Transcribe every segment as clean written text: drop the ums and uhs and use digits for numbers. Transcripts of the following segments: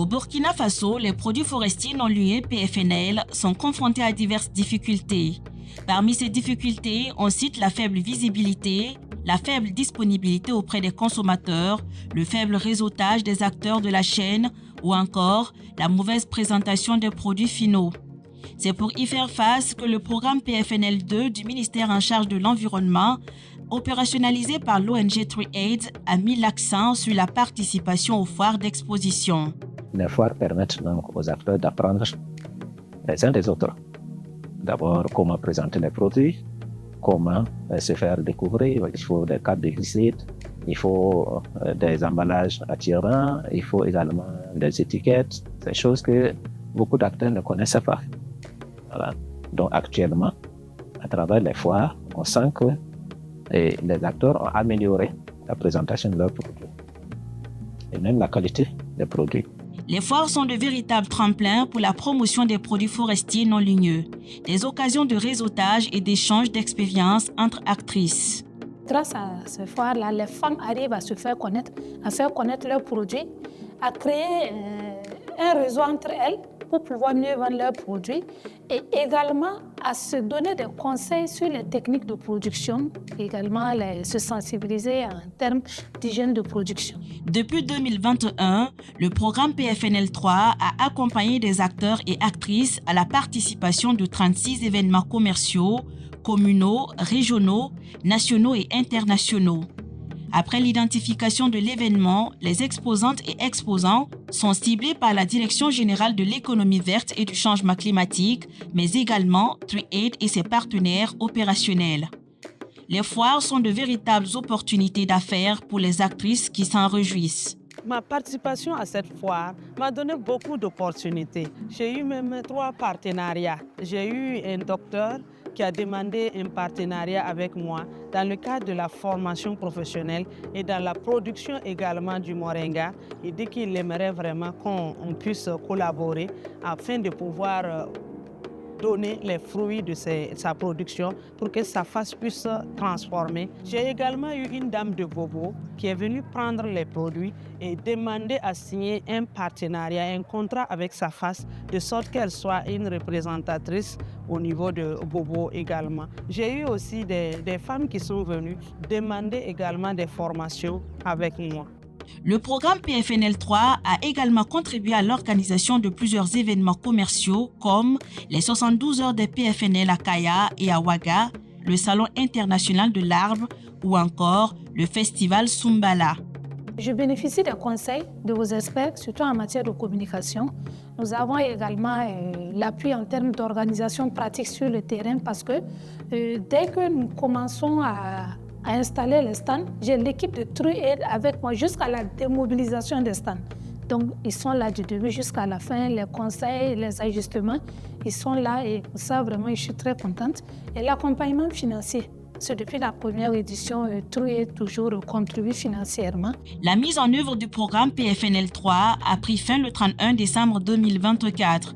Burkina Faso, les produits forestiers non liés PFNL sont confrontés à diverses difficultés. Parmi ces difficultés, on cite la faible visibilité, la faible disponibilité auprès des consommateurs, le faible réseautage des acteurs de la chaîne ou encore la mauvaise présentation des produits finaux. C'est pour y faire face que le programme PFNL2 du ministère en charge de l'environnement, opérationnalisé par l'ONG 3Aid, a mis l'accent sur la participation aux foires d'exposition. Les foires permettent donc aux acteurs d'apprendre les uns des autres. D'abord, comment présenter les produits, comment se faire découvrir. Il faut des cartes de visite, il faut des emballages attirants, il faut également des étiquettes, ces choses que beaucoup d'acteurs ne connaissaient pas. Voilà. Donc actuellement, à travers les foires, on sent que les acteurs ont amélioré la présentation de leurs produits et même la qualité des produits. Les foires sont de véritables tremplins pour la promotion des produits forestiers non ligneux, des occasions de réseautage et d'échange d'expériences entre actrices. Grâce à ces foires-là, les femmes arrivent à se faire connaître, à faire connaître leurs produits, à créer un réseau entre elles pour pouvoir mieux vendre leurs produits et également à se donner des conseils sur les techniques de production, également se sensibiliser en termes d'hygiène de production. Depuis 2021, le programme PFNL3 a accompagné des acteurs et actrices à la participation de 36 événements commerciaux, communaux, régionaux, nationaux et internationaux. Après l'identification de l'événement, les exposantes et exposants sont ciblés par la Direction générale de l'économie verte et du changement climatique, mais également 3Aid et ses partenaires opérationnels. Les foires sont de véritables opportunités d'affaires pour les actrices qui s'en réjouissent. Ma participation à cette foire m'a donné beaucoup d'opportunités. J'ai eu même 3 partenariats. J'ai eu un docteur qui a demandé un partenariat avec moi dans le cadre de la formation professionnelle et dans la production également du moringa. Il dit qu'il aimerait vraiment qu'on puisse collaborer afin de pouvoir donner les fruits de sa production pour que sa face puisse se transformer. J'ai également eu une dame de Bobo qui est venue prendre les produits et demander à signer un partenariat, un contrat avec sa face, de sorte qu'elle soit une représentatrice au niveau de Bobo également. J'ai eu aussi des femmes qui sont venues demander également des formations avec moi. Le programme PFNL3 a également contribué à l'organisation de plusieurs événements commerciaux comme les 72 heures des PFNL à Kaya et à Ouaga, le Salon international de l'arbre ou encore le festival Sumbala. Je bénéficie des conseils de vos experts, surtout en matière de communication. Nous avons également l'appui en termes d'organisation pratique sur le terrain parce que dès que nous commençons à installer les stands, j'ai l'équipe de 3Aid avec moi jusqu'à la démobilisation des stands. Donc, ils sont là du début jusqu'à la fin, les conseils, les ajustements, ils sont là et pour ça, vraiment, je suis très contente. Et l'accompagnement financier, c'est depuis la première édition, 3Aid toujours contribue financièrement. La mise en œuvre du programme PFNL3 a pris fin le 31 décembre 2024.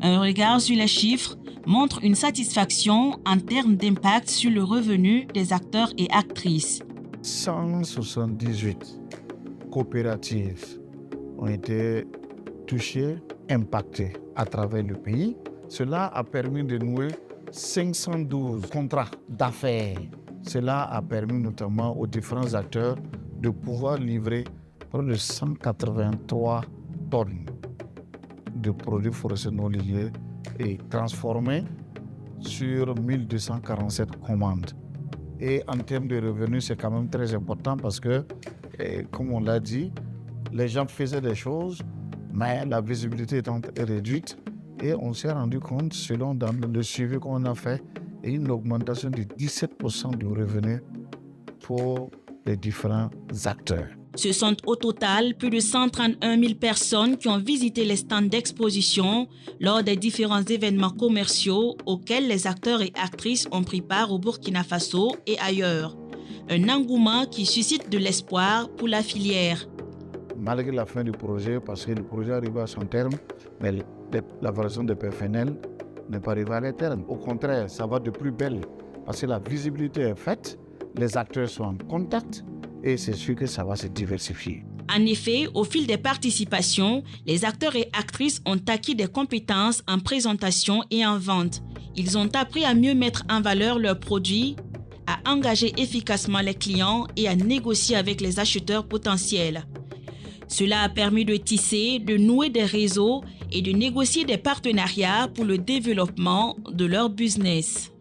Un regard sur les chiffres montre une satisfaction en termes d'impact sur le revenu des acteurs et actrices. 178 coopératives ont été touchées, impactées à travers le pays. Cela a permis de nouer 512 contrats d'affaires. Cela a permis notamment aux différents acteurs de pouvoir livrer près de 183 tonnes de produits forestiers non ligneux et transformés sur 1247 commandes. Et en termes de revenus, c'est quand même très important parce que, comme on l'a dit, les gens faisaient des choses, mais la visibilité étant réduite. Et on s'est rendu compte, selon dans le suivi qu'on a fait, une augmentation de 17% du revenu pour les différents acteurs. Ce sont au total plus de 131 000 personnes qui ont visité les stands d'exposition lors des différents événements commerciaux auxquels les acteurs et actrices ont pris part au Burkina Faso et ailleurs. Un engouement qui suscite de l'espoir pour la filière. Malgré la fin du projet, parce que le projet arrive à son terme, mais la version de PFNL n'est pas arrivée à leur terme. Au contraire, ça va de plus belle parce que la visibilité est faite, les acteurs sont en contact, et c'est sûr que ça va se diversifier. En effet, au fil des participations, les acteurs et actrices ont acquis des compétences en présentation et en vente. Ils ont appris à mieux mettre en valeur leurs produits, à engager efficacement les clients et à négocier avec les acheteurs potentiels. Cela a permis de tisser, de nouer des réseaux et de négocier des partenariats pour le développement de leur business.